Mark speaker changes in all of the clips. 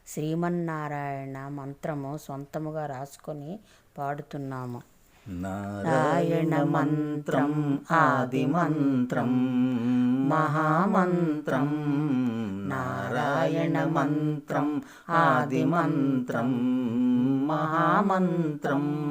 Speaker 1: శ్రీమన్నారాయణ మంత్రము సొంతముగా రాసుకొని పాడుతున్నాము.
Speaker 2: నారాయణ మంత్రం ఆది మంత్రం మహామంత్రం. నారాయణ మంత్రం ఆది మంత్రం మహామంత్రం.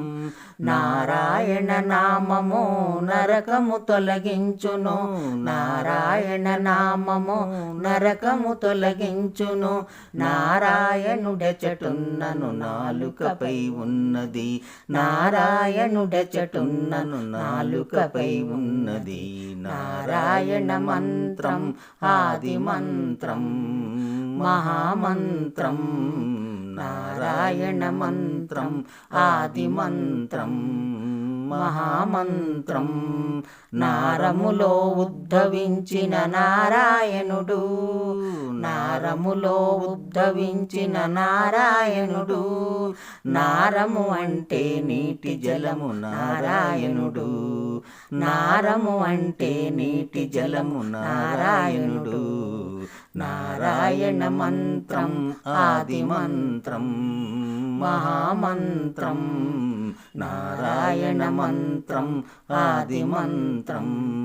Speaker 2: నారాయణ నామము నరకము తొలగించును. నారాయణ నామము నరకము తొలగించును. నారాయణుడెచటున్నను నాలుకపై ఉన్నది. నారాయణుడెచటున్నను నాలుకపై ఉన్నది. నారాయణ మంత్రం ఆది మంత్రం మహామంత్రం. నారాయణ మంత్రం ఆది మంత్రం మహామంత్రం. నారములో ఉద్భవించిన నారాయణుడు. నారములో ఉద్భవించిన నారాయణుడు. నారము అంటే నీటి జలము నారాయణుడు. నారము అంటే నీటి జలము నారాయణుడు. నారాయణ మంత్రం ఆది మంత్రం మహామంత్రం. నారాయణ మంత్రం ఆది మంత్రం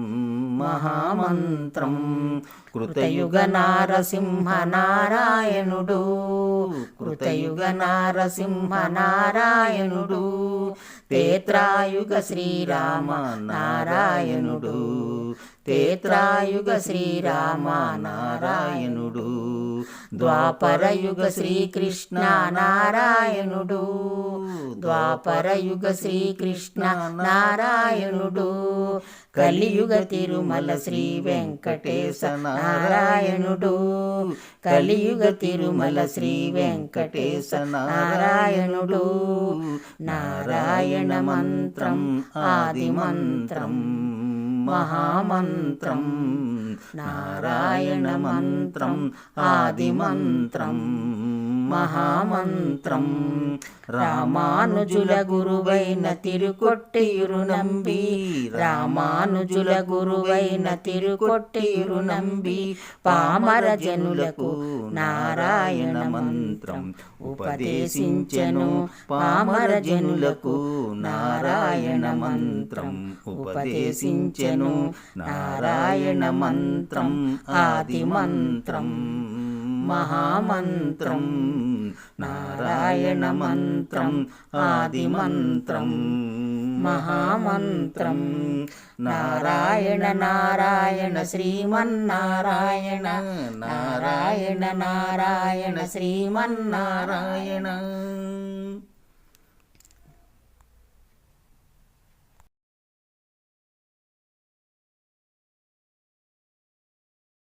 Speaker 2: మహామంత్రం. కృతయుగ నారసింహ నారాయణుడు. కృతయుగ నారసింహ నారాయణుడు. తేత్రాయుగ శ్రీరామ నారాయణుడు. తేత్రాయుగ శ్రీరామ నారాయణుడు. ద్వాపరయుగ శ్రీకృష్ణ నారాయణుడు. ద్వాపరయుగ శ్రీకృష్ణ నారాయణుడు. కలియుగ తిరుమల శ్రీ వెంకటేశ నారాయణుడు. కలియుగ తిరుమల శ్రీ వెంకటేశ నారాయణుడు. నారాయణ మంత్రం ఆది మంత్రం మహామంత్రం. నారాయణ మంత్రం ఆది మంత్రం మహామంత్రం. రామానుజుల గురువైన తిరుకొట్టెయురు నంబి. రామానుజుల గురువైన తిరుకొట్టెయురు నంబి. పామర జనులకు నారాయణ మంత్రం ఉపదేశించెను. పామర జనులకు నారాయణ మంత్రం ఉపదేశించెను. నారాయణ మంత్రం ఆది మంత్రం మహామంత్రం. నారాయణ మంత్రం ఆది మంత్రం మహామంత్రం. నారాయణ నారాయణ శ్రీమన్నారాయణ. నారాయణ నారాయణ శ్రీమన్నారాయణ.